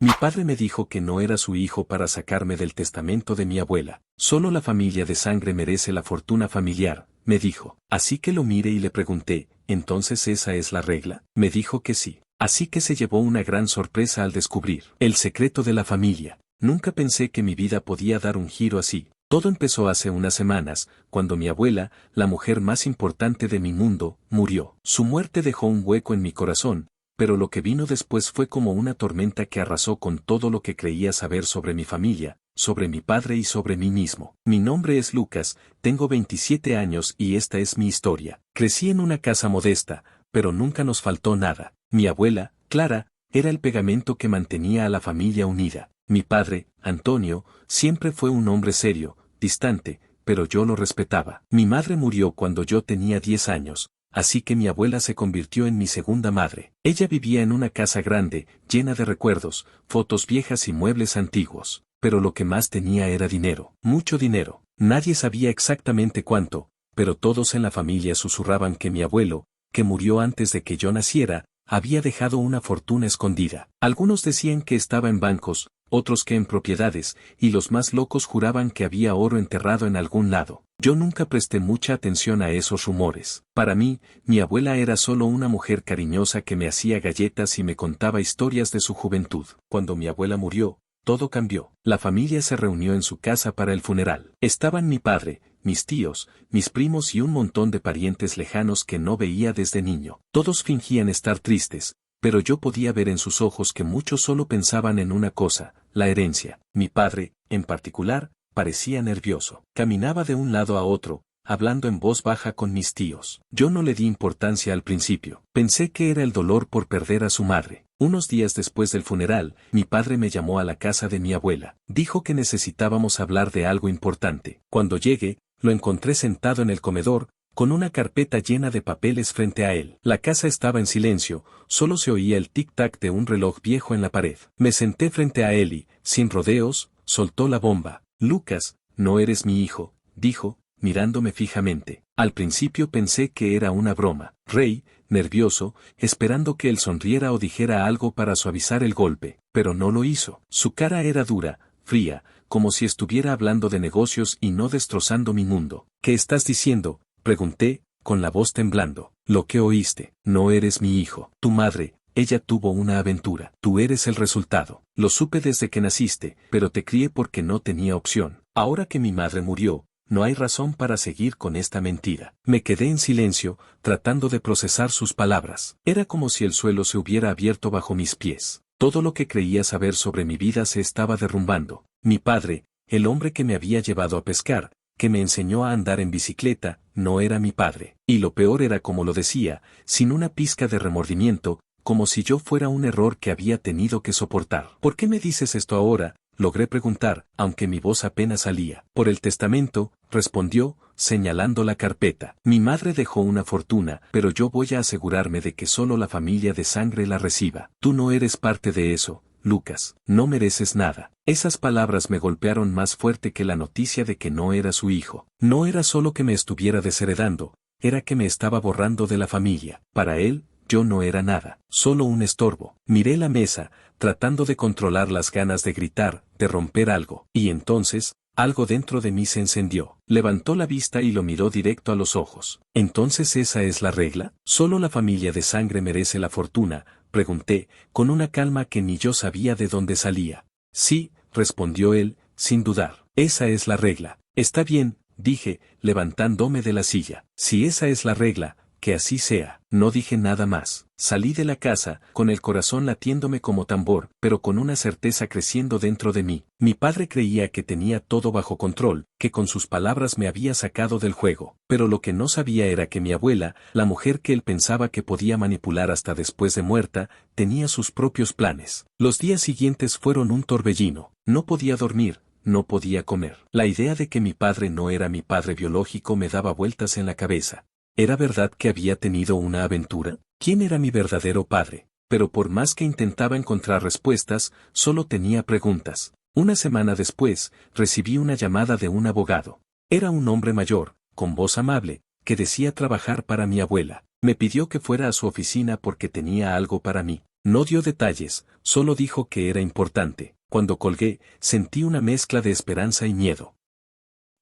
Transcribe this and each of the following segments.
Mi padre me dijo que no era su hijo para sacarme del testamento de mi abuela. Solo la familia de sangre merece la fortuna familiar, me dijo. Así que lo miré y le pregunté, ¿entonces esa es la regla? Me dijo que sí. Así que se llevó una gran sorpresa al descubrir el secreto de la familia. Nunca pensé que mi vida podía dar un giro así. Todo empezó hace unas semanas, cuando mi abuela, la mujer más importante de mi mundo, murió. Su muerte dejó un hueco en mi corazón, pero lo que vino después fue como una tormenta que arrasó con todo lo que creía saber sobre mi familia, sobre mi padre y sobre mí mismo. Mi nombre es Lucas, tengo 27 años y esta es mi historia. Crecí en una casa modesta, pero nunca nos faltó nada. Mi abuela, Clara, era el pegamento que mantenía a la familia unida. Mi padre, Antonio, siempre fue un hombre serio, distante, pero yo lo respetaba. Mi madre murió cuando yo tenía 10 años, así que mi abuela se convirtió en mi segunda madre. Ella vivía en una casa grande, llena de recuerdos, fotos viejas y muebles antiguos, pero lo que más tenía era dinero, mucho dinero. Nadie sabía exactamente cuánto, pero todos en la familia susurraban que mi abuelo, que murió antes de que yo naciera, había dejado una fortuna escondida. Algunos decían que estaba en bancos, otros que en propiedades, y los más locos juraban que había oro enterrado en algún lado. Yo nunca presté mucha atención a esos rumores. Para mí, mi abuela era solo una mujer cariñosa que me hacía galletas y me contaba historias de su juventud. Cuando mi abuela murió, todo cambió. La familia se reunió en su casa para el funeral. Estaban mi padre, mis tíos, mis primos y un montón de parientes lejanos que no veía desde niño. Todos fingían estar tristes, pero yo podía ver en sus ojos que muchos solo pensaban en una cosa, la herencia. Mi padre, en particular, parecía nervioso. Caminaba de un lado a otro, hablando en voz baja con mis tíos. Yo no le di importancia al principio. Pensé que era el dolor por perder a su madre. Unos días después del funeral, mi padre me llamó a la casa de mi abuela. Dijo que necesitábamos hablar de algo importante. Cuando llegué, lo encontré sentado en el comedor, con una carpeta llena de papeles frente a él. La casa estaba en silencio, solo se oía el tic-tac de un reloj viejo en la pared. Me senté frente a él y, sin rodeos, soltó la bomba. Lucas, no eres mi hijo, dijo, mirándome fijamente. Al principio pensé que era una broma. Reí, nervioso, esperando que él sonriera o dijera algo para suavizar el golpe, pero no lo hizo. Su cara era dura, fría, como si estuviera hablando de negocios y no destrozando mi mundo. ¿Qué estás diciendo?, pregunté, con la voz temblando. Lo que oíste. No eres mi hijo. Tu madre, ella tuvo una aventura. Tú eres el resultado. Lo supe desde que naciste, pero te crié porque no tenía opción. Ahora que mi madre murió, no hay razón para seguir con esta mentira. Me quedé en silencio, tratando de procesar sus palabras. Era como si el suelo se hubiera abierto bajo mis pies. Todo lo que creía saber sobre mi vida se estaba derrumbando. Mi padre, el hombre que me había llevado a pescar, que me enseñó a andar en bicicleta, no era mi padre. Y lo peor era como lo decía, sin una pizca de remordimiento, como si yo fuera un error que había tenido que soportar. ¿Por qué me dices esto ahora?, logré preguntar, aunque mi voz apenas salía. Por el testamento, respondió, señalando la carpeta. Mi madre dejó una fortuna, pero yo voy a asegurarme de que solo la familia de sangre la reciba. Tú no eres parte de eso, Lucas, no mereces nada. Esas palabras me golpearon más fuerte que la noticia de que no era su hijo. No era solo que me estuviera desheredando, era que me estaba borrando de la familia. Para él, yo no era nada, solo un estorbo. Miré la mesa, tratando de controlar las ganas de gritar, de romper algo. Y entonces, algo dentro de mí se encendió. Levantó la vista y lo miró directo a los ojos. ¿Entonces esa es la regla? ¿Solo la familia de sangre merece la fortuna?, pregunté, con una calma que ni yo sabía de dónde salía. Sí, respondió él, sin dudar. Esa es la regla. Está bien, dije, levantándome de la silla. Si esa es la regla, que así sea. No dije nada más. Salí de la casa, con el corazón latiéndome como tambor, pero con una certeza creciendo dentro de mí. Mi padre creía que tenía todo bajo control, que con sus palabras me había sacado del juego. Pero lo que no sabía era que mi abuela, la mujer que él pensaba que podía manipular hasta después de muerta, tenía sus propios planes. Los días siguientes fueron un torbellino. No podía dormir, no podía comer. La idea de que mi padre no era mi padre biológico me daba vueltas en la cabeza. ¿Era verdad que había tenido una aventura? ¿Quién era mi verdadero padre? Pero por más que intentaba encontrar respuestas, solo tenía preguntas. Una semana después, recibí una llamada de un abogado. Era un hombre mayor, con voz amable, que decía trabajar para mi abuela. Me pidió que fuera a su oficina porque tenía algo para mí. No dio detalles, solo dijo que era importante. Cuando colgué, sentí una mezcla de esperanza y miedo.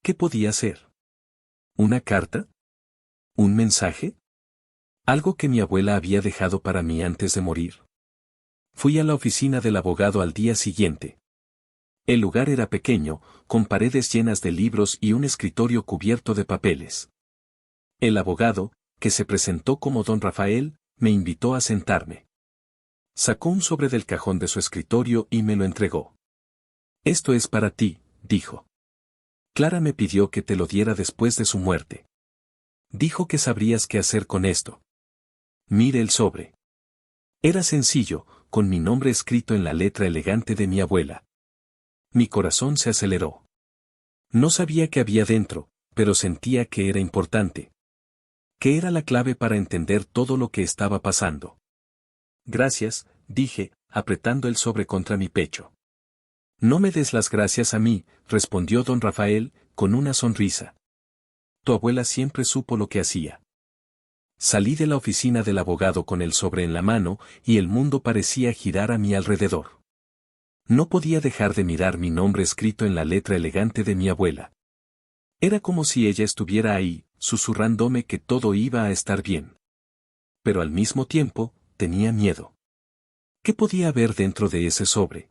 ¿Qué podía ser? ¿Una carta? ¿Un mensaje? ¿Algo que mi abuela había dejado para mí antes de morir? Fui a la oficina del abogado al día siguiente. El lugar era pequeño, con paredes llenas de libros y un escritorio cubierto de papeles. El abogado, que se presentó como don Rafael, me invitó a sentarme. Sacó un sobre del cajón de su escritorio y me lo entregó. Esto es para ti, dijo. Clara me pidió que te lo diera después de su muerte. Dijo que sabrías qué hacer con esto. Mire el sobre. Era sencillo, con mi nombre escrito en la letra elegante de mi abuela. Mi corazón se aceleró. No sabía qué había dentro, pero sentía que era importante. Que era la clave para entender todo lo que estaba pasando. Gracias, dije, apretando el sobre contra mi pecho. No me des las gracias a mí, respondió don Rafael, con una sonrisa. Tu abuela siempre supo lo que hacía. Salí de la oficina del abogado con el sobre en la mano, y el mundo parecía girar a mi alrededor. No podía dejar de mirar mi nombre escrito en la letra elegante de mi abuela. Era como si ella estuviera ahí, susurrándome que todo iba a estar bien. Pero al mismo tiempo, tenía miedo. ¿Qué podía haber dentro de ese sobre?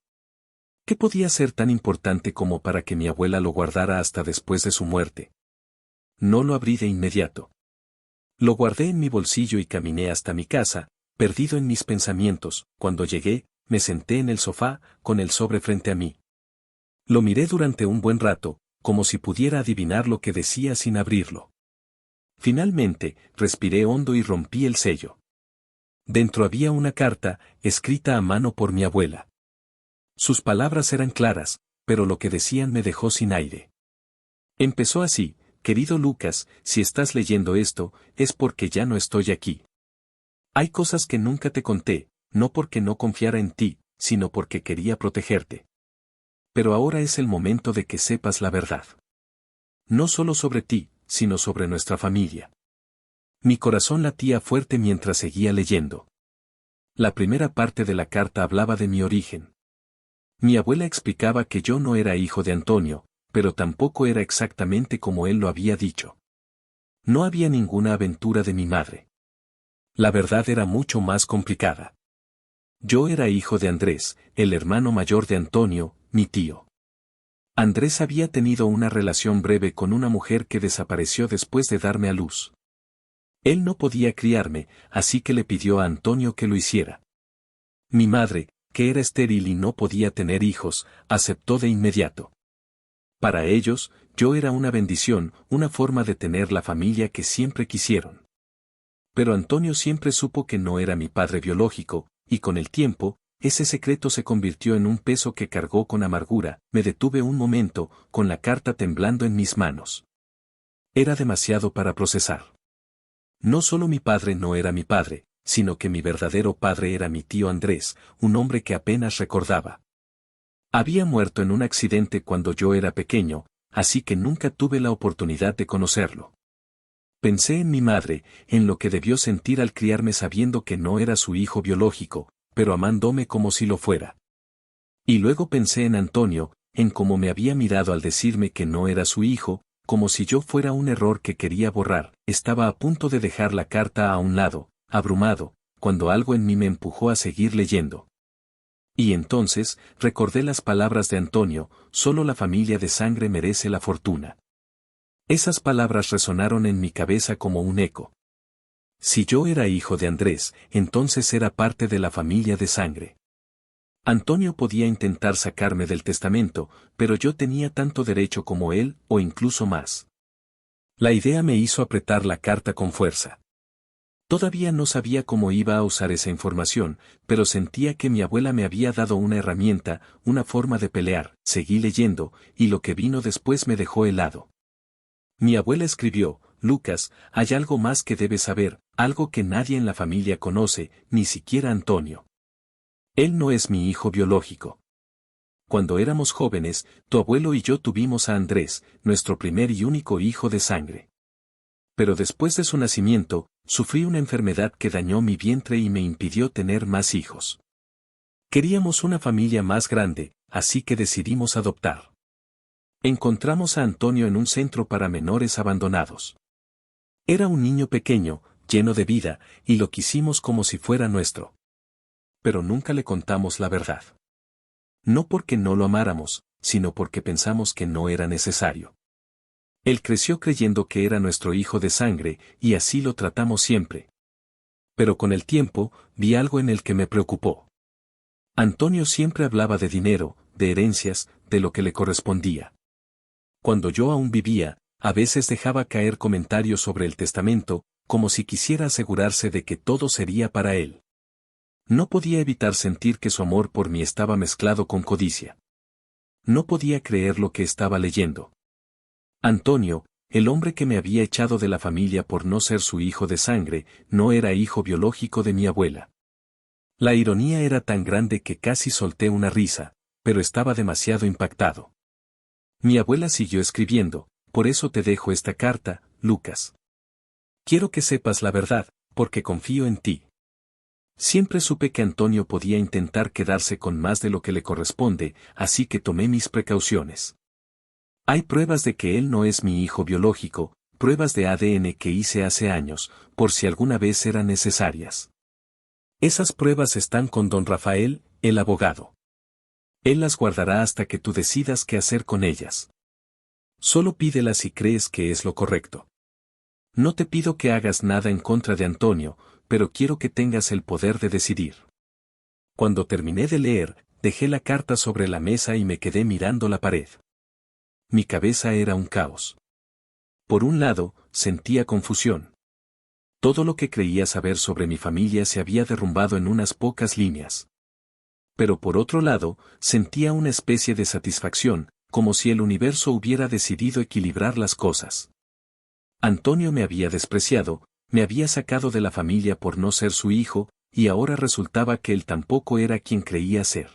¿Qué podía ser tan importante como para que mi abuela lo guardara hasta después de su muerte? No lo abrí de inmediato. Lo guardé en mi bolsillo y caminé hasta mi casa, perdido en mis pensamientos. Cuando llegué, me senté en el sofá, con el sobre frente a mí. Lo miré durante un buen rato, como si pudiera adivinar lo que decía sin abrirlo. Finalmente, respiré hondo y rompí el sello. Dentro había una carta, escrita a mano por mi abuela. Sus palabras eran claras, pero lo que decían me dejó sin aire. Empezó así: querido Lucas, si estás leyendo esto, es porque ya no estoy aquí. Hay cosas que nunca te conté, no porque no confiara en ti, sino porque quería protegerte. Pero ahora es el momento de que sepas la verdad. No solo sobre ti, sino sobre nuestra familia. Mi corazón latía fuerte mientras seguía leyendo. La primera parte de la carta hablaba de mi origen. Mi abuela explicaba que yo no era hijo de Antonio, pero tampoco era exactamente como él lo había dicho. No había ninguna aventura de mi madre. La verdad era mucho más complicada. Yo era hijo de Andrés, el hermano mayor de Antonio, mi tío. Andrés había tenido una relación breve con una mujer que desapareció después de darme a luz. Él no podía criarme, así que le pidió a Antonio que lo hiciera. Mi madre, que era estéril y no podía tener hijos, aceptó de inmediato. Para ellos, yo era una bendición, una forma de tener la familia que siempre quisieron. Pero Antonio siempre supo que no era mi padre biológico, y con el tiempo, ese secreto se convirtió en un peso que cargó con amargura. Me detuve un momento, con la carta temblando en mis manos. Era demasiado para procesar. No solo mi padre no era mi padre, sino que mi verdadero padre era mi tío Andrés, un hombre que apenas recordaba. Había muerto en un accidente cuando yo era pequeño, así que nunca tuve la oportunidad de conocerlo. Pensé en mi madre, en lo que debió sentir al criarme sabiendo que no era su hijo biológico, pero amándome como si lo fuera. Y luego pensé en Antonio, en cómo me había mirado al decirme que no era su hijo, como si yo fuera un error que quería borrar. Estaba a punto de dejar la carta a un lado, abrumado, cuando algo en mí me empujó a seguir leyendo. Y entonces, recordé las palabras de Antonio: solo la familia de sangre merece la fortuna. Esas palabras resonaron en mi cabeza como un eco. Si yo era hijo de Andrés, entonces era parte de la familia de sangre. Antonio podía intentar sacarme del testamento, pero yo tenía tanto derecho como él, o incluso más. La idea me hizo apretar la carta con fuerza. Todavía no sabía cómo iba a usar esa información, pero sentía que mi abuela me había dado una herramienta, una forma de pelear. Seguí leyendo, y lo que vino después me dejó helado. Mi abuela escribió: Lucas, hay algo más que debes saber, algo que nadie en la familia conoce, ni siquiera Antonio. Él no es mi hijo biológico. Cuando éramos jóvenes, tu abuelo y yo tuvimos a Andrés, nuestro primer y único hijo de sangre. Pero después de su nacimiento, sufrí una enfermedad que dañó mi vientre y me impidió tener más hijos. Queríamos una familia más grande, así que decidimos adoptar. Encontramos a Antonio en un centro para menores abandonados. Era un niño pequeño, lleno de vida, y lo quisimos como si fuera nuestro. Pero nunca le contamos la verdad. No porque no lo amáramos, sino porque pensamos que no era necesario. Él creció creyendo que era nuestro hijo de sangre, y así lo tratamos siempre. Pero con el tiempo, vi algo en el que me preocupó. Antonio siempre hablaba de dinero, de herencias, de lo que le correspondía. Cuando yo aún vivía, a veces dejaba caer comentarios sobre el testamento, como si quisiera asegurarse de que todo sería para él. No podía evitar sentir que su amor por mí estaba mezclado con codicia. No podía creer lo que estaba leyendo. Antonio, el hombre que me había echado de la familia por no ser su hijo de sangre, no era hijo biológico de mi abuela. La ironía era tan grande que casi solté una risa, pero estaba demasiado impactado. Mi abuela siguió escribiendo, por eso te dejo esta carta, Lucas. Quiero que sepas la verdad, porque confío en ti. Siempre supe que Antonio podía intentar quedarse con más de lo que le corresponde, así que tomé mis precauciones. Hay pruebas de que él no es mi hijo biológico, pruebas de ADN que hice hace años, por si alguna vez eran necesarias. Esas pruebas están con don Rafael, el abogado. Él las guardará hasta que tú decidas qué hacer con ellas. Solo pídelas si crees que es lo correcto. No te pido que hagas nada en contra de Antonio, pero quiero que tengas el poder de decidir. Cuando terminé de leer, dejé la carta sobre la mesa y me quedé mirando la pared. Mi cabeza era un caos. Por un lado, sentía confusión. Todo lo que creía saber sobre mi familia se había derrumbado en unas pocas líneas. Pero por otro lado, sentía una especie de satisfacción, como si el universo hubiera decidido equilibrar las cosas. Antonio me había despreciado, me había sacado de la familia por no ser su hijo, y ahora resultaba que él tampoco era quien creía ser.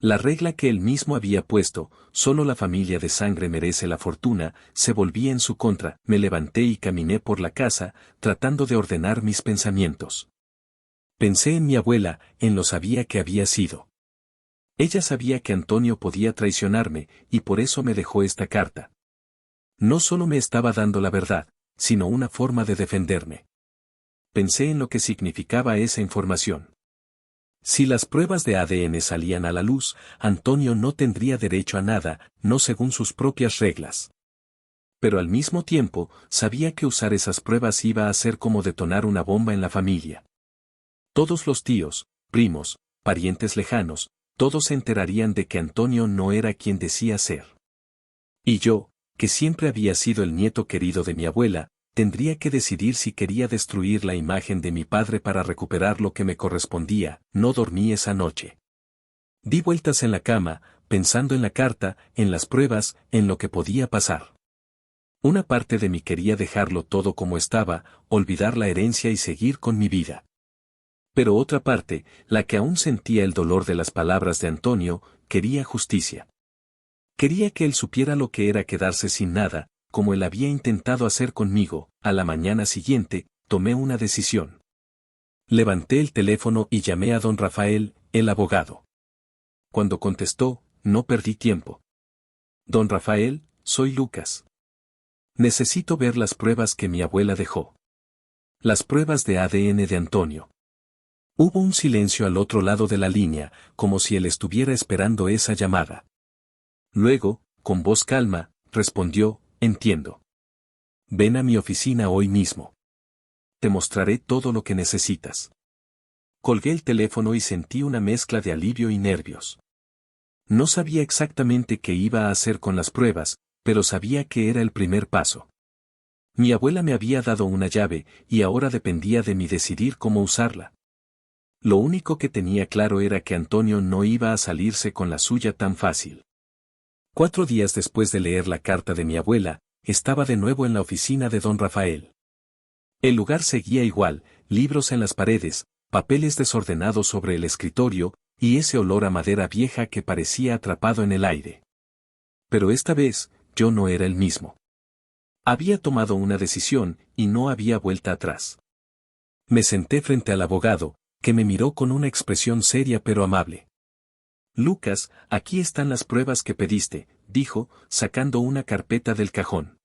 La regla que él mismo había puesto, solo la familia de sangre merece la fortuna, se volvía en su contra. Me levanté y caminé por la casa, tratando de ordenar mis pensamientos. Pensé en mi abuela, en lo sabía que había sido. Ella sabía que Antonio podía traicionarme, y por eso me dejó esta carta. No solo me estaba dando la verdad, sino una forma de defenderme. Pensé en lo que significaba esa información. Si las pruebas de ADN salían a la luz, Antonio no tendría derecho a nada, no según sus propias reglas. Pero al mismo tiempo, sabía que usar esas pruebas iba a ser como detonar una bomba en la familia. Todos los tíos, primos, parientes lejanos, todos se enterarían de que Antonio no era quien decía ser. Y yo, que siempre había sido el nieto querido de mi abuela, tendría que decidir si quería destruir la imagen de mi padre para recuperar lo que me correspondía. No dormí esa noche. Di vueltas en la cama, pensando en la carta, en las pruebas, en lo que podía pasar. Una parte de mí quería dejarlo todo como estaba, olvidar la herencia y seguir con mi vida. Pero otra parte, la que aún sentía el dolor de las palabras de Antonio, quería justicia. Quería que él supiera lo que era quedarse sin nada, como él había intentado hacer conmigo. A la mañana siguiente, tomé una decisión. Levanté el teléfono y llamé a don Rafael, el abogado. Cuando contestó, no perdí tiempo. Don Rafael, soy Lucas. Necesito ver las pruebas que mi abuela dejó. Las pruebas de ADN de Antonio. Hubo un silencio al otro lado de la línea, como si él estuviera esperando esa llamada. Luego, con voz calma, respondió, entiendo. Ven a mi oficina hoy mismo. Te mostraré todo lo que necesitas. Colgué el teléfono y sentí una mezcla de alivio y nervios. No sabía exactamente qué iba a hacer con las pruebas, pero sabía que era el primer paso. Mi abuela me había dado una llave, y ahora dependía de mí decidir cómo usarla. Lo único que tenía claro era que Antonio no iba a salirse con la suya tan fácil. 4 días después de leer la carta de mi abuela, estaba de nuevo en la oficina de don Rafael. El lugar seguía igual, libros en las paredes, papeles desordenados sobre el escritorio, y ese olor a madera vieja que parecía atrapado en el aire. Pero esta vez, yo no era el mismo. Había tomado una decisión, y no había vuelta atrás. Me senté frente al abogado, que me miró con una expresión seria pero amable. Lucas, aquí están las pruebas que pediste, dijo, sacando una carpeta del cajón.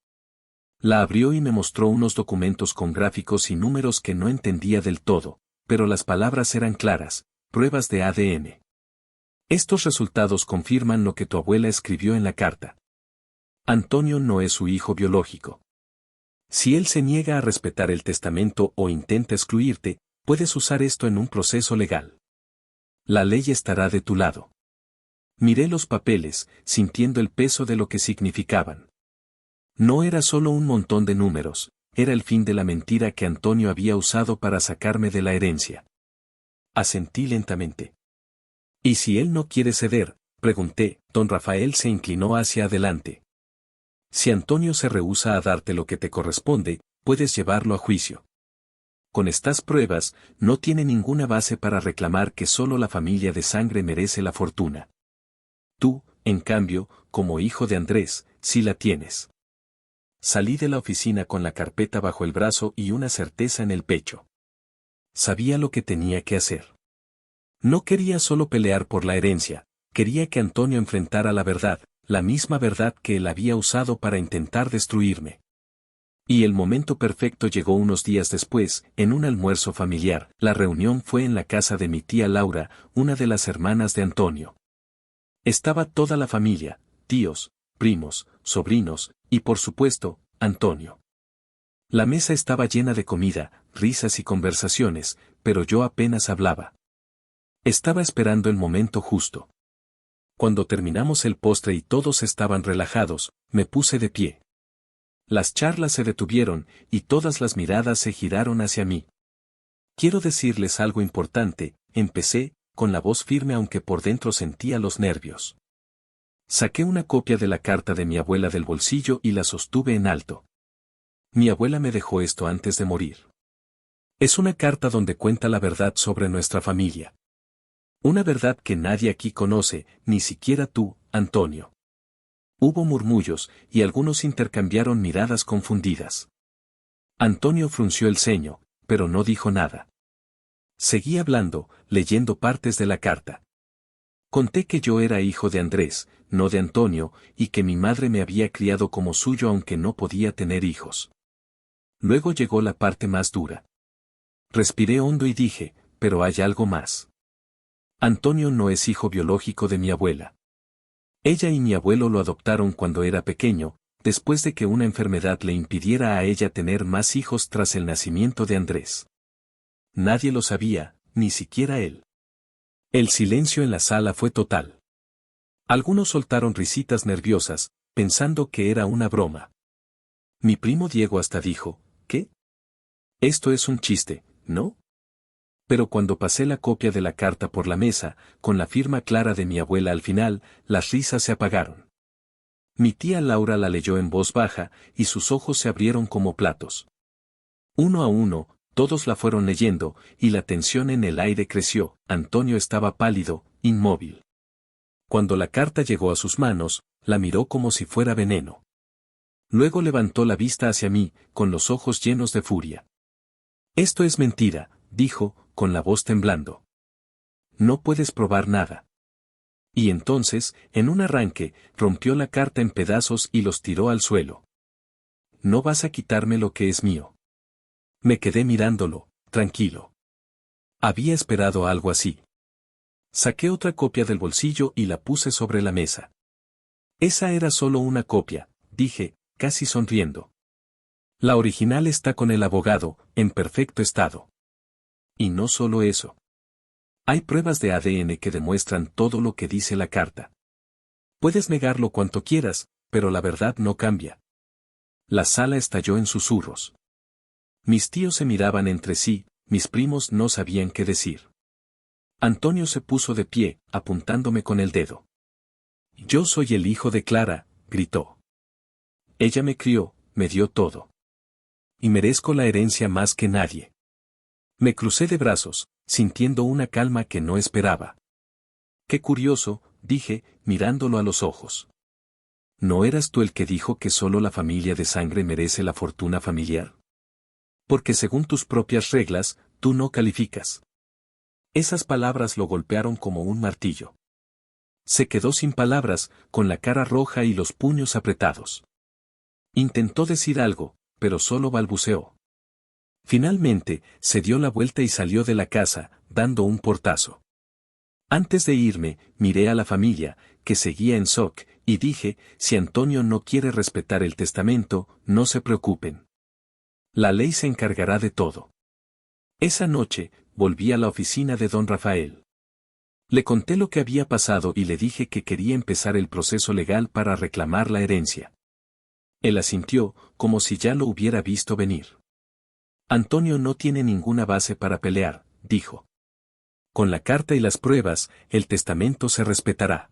La abrió y me mostró unos documentos con gráficos y números que no entendía del todo, pero las palabras eran claras, pruebas de ADN. Estos resultados confirman lo que tu abuela escribió en la carta. Antonio no es su hijo biológico. Si él se niega a respetar el testamento o intenta excluirte, puedes usar esto en un proceso legal. La ley estará de tu lado. Miré los papeles, sintiendo el peso de lo que significaban. No era solo un montón de números, era el fin de la mentira que Antonio había usado para sacarme de la herencia. Asentí lentamente. ¿Y si él no quiere ceder? Pregunté. Don Rafael se inclinó hacia adelante. Si Antonio se rehúsa a darte lo que te corresponde, puedes llevarlo a juicio. Con estas pruebas, no tiene ninguna base para reclamar que solo la familia de sangre merece la fortuna. Tú, en cambio, como hijo de Andrés, sí la tienes. Salí de la oficina con la carpeta bajo el brazo y una certeza en el pecho. Sabía lo que tenía que hacer. No quería solo pelear por la herencia, quería que Antonio enfrentara la verdad, la misma verdad que él había usado para intentar destruirme. Y el momento perfecto llegó unos días después, en un almuerzo familiar. La reunión fue en la casa de mi tía Laura, una de las hermanas de Antonio. Estaba toda la familia, tíos, primos, sobrinos, y por supuesto, Antonio. La mesa estaba llena de comida, risas y conversaciones, pero yo apenas hablaba. Estaba esperando el momento justo. Cuando terminamos el postre y todos estaban relajados, me puse de pie. Las charlas se detuvieron, y todas las miradas se giraron hacia mí. Quiero decirles algo importante, empecé, con la voz firme aunque por dentro sentía los nervios. Saqué una copia de la carta de mi abuela del bolsillo y la sostuve en alto. Mi abuela me dejó esto antes de morir. Es una carta donde cuenta la verdad sobre nuestra familia. Una verdad que nadie aquí conoce, ni siquiera tú, Antonio. Hubo murmullos, y algunos intercambiaron miradas confundidas. Antonio frunció el ceño, pero no dijo nada. Seguí hablando, leyendo partes de la carta. Conté que yo era hijo de Andrés, no de Antonio, y que mi madre me había criado como suyo aunque no podía tener hijos. Luego llegó la parte más dura. Respiré hondo y dije, pero hay algo más. Antonio no es hijo biológico de mi abuela. Ella y mi abuelo lo adoptaron cuando era pequeño, después de que una enfermedad le impidiera a ella tener más hijos tras el nacimiento de Andrés. Nadie lo sabía, ni siquiera él. El silencio en la sala fue total. Algunos soltaron risitas nerviosas, pensando que era una broma. Mi primo Diego hasta dijo, ¿qué? Esto es un chiste, ¿no? Pero cuando pasé la copia de la carta por la mesa, con la firma clara de mi abuela al final, las risas se apagaron. Mi tía Laura la leyó en voz baja, y sus ojos se abrieron como platos. Uno a uno, todos la fueron leyendo, y la tensión en el aire creció. Antonio estaba pálido, inmóvil. Cuando la carta llegó a sus manos, la miró como si fuera veneno. Luego levantó la vista hacia mí, con los ojos llenos de furia. Esto es mentira, dijo, con la voz temblando. No puedes probar nada. Y entonces, en un arranque, rompió la carta en pedazos y los tiró al suelo. No vas a quitarme lo que es mío. Me quedé mirándolo, tranquilo. Había esperado algo así. Saqué otra copia del bolsillo y la puse sobre la mesa. Esa era solo una copia, dije, casi sonriendo. La original está con el abogado, en perfecto estado. Y no solo eso. Hay pruebas de ADN que demuestran todo lo que dice la carta. Puedes negarlo cuanto quieras, pero la verdad no cambia. La sala estalló en susurros. Mis tíos se miraban entre sí, mis primos no sabían qué decir. Antonio se puso de pie, apuntándome con el dedo. Yo soy el hijo de Clara, gritó. Ella me crió, me dio todo. Y merezco la herencia más que nadie. Me crucé de brazos, sintiendo una calma que no esperaba. Qué curioso, dije, mirándolo a los ojos. ¿No eras tú el que dijo que solo la familia de sangre merece la fortuna familiar? Porque según tus propias reglas, tú no calificas. Esas palabras lo golpearon como un martillo. Se quedó sin palabras, con la cara roja y los puños apretados. Intentó decir algo, pero solo balbuceó. Finalmente, se dio la vuelta y salió de la casa, dando un portazo. Antes de irme, miré a la familia, que seguía en shock, y dije, si Antonio no quiere respetar el testamento, no se preocupen. La ley se encargará de todo. Esa noche, volví a la oficina de don Rafael. Le conté lo que había pasado y le dije que quería empezar el proceso legal para reclamar la herencia. Él asintió, como si ya lo hubiera visto venir. Antonio no tiene ninguna base para pelear, dijo. Con la carta y las pruebas, el testamento se respetará.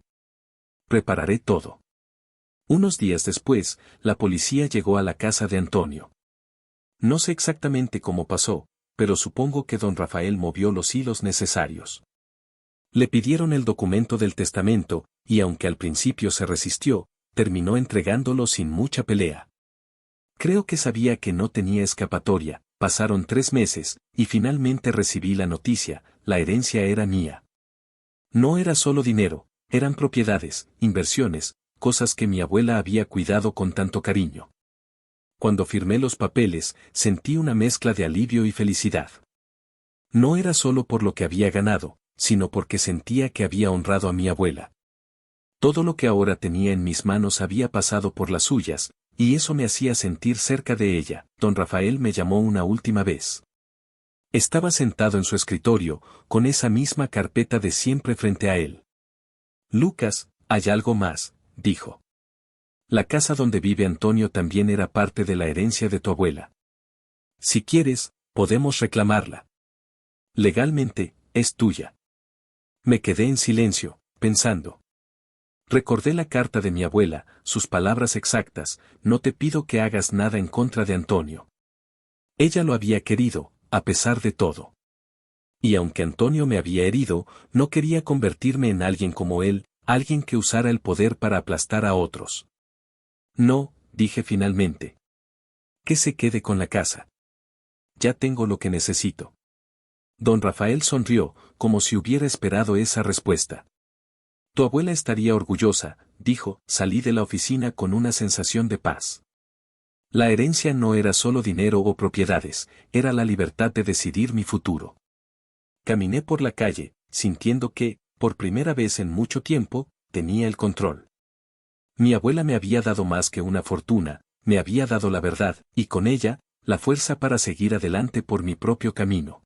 Prepararé todo. Unos días después, la policía llegó a la casa de Antonio. No sé exactamente cómo pasó, pero supongo que don Rafael movió los hilos necesarios. Le pidieron el documento del testamento, y aunque al principio se resistió, terminó entregándolo sin mucha pelea. Creo que sabía que no tenía escapatoria. Pasaron 3 meses, y finalmente recibí la noticia, la herencia era mía. No era solo dinero, eran propiedades, inversiones, cosas que mi abuela había cuidado con tanto cariño. Cuando firmé los papeles, sentí una mezcla de alivio y felicidad. No era solo por lo que había ganado, sino porque sentía que había honrado a mi abuela. Todo lo que ahora tenía en mis manos había pasado por las suyas, y eso me hacía sentir cerca de ella. Don Rafael me llamó una última vez. Estaba sentado en su escritorio, con esa misma carpeta de siempre frente a él. Lucas, hay algo más, dijo. La casa donde vive Antonio también era parte de la herencia de tu abuela. Si quieres, podemos reclamarla. Legalmente, es tuya. Me quedé en silencio, pensando. Recordé la carta de mi abuela, sus palabras exactas, no te pido que hagas nada en contra de Antonio. Ella lo había querido, a pesar de todo. Y aunque Antonio me había herido, no quería convertirme en alguien como él, alguien que usara el poder para aplastar a otros. No, dije finalmente. Que se quede con la casa. Ya tengo lo que necesito. Don Rafael sonrió, como si hubiera esperado esa respuesta. Tu abuela estaría orgullosa, dijo, salí de la oficina con una sensación de paz. La herencia no era solo dinero o propiedades, era la libertad de decidir mi futuro. Caminé por la calle, sintiendo que, por primera vez en mucho tiempo, tenía el control. Mi abuela me había dado más que una fortuna, me había dado la verdad, y con ella, la fuerza para seguir adelante por mi propio camino.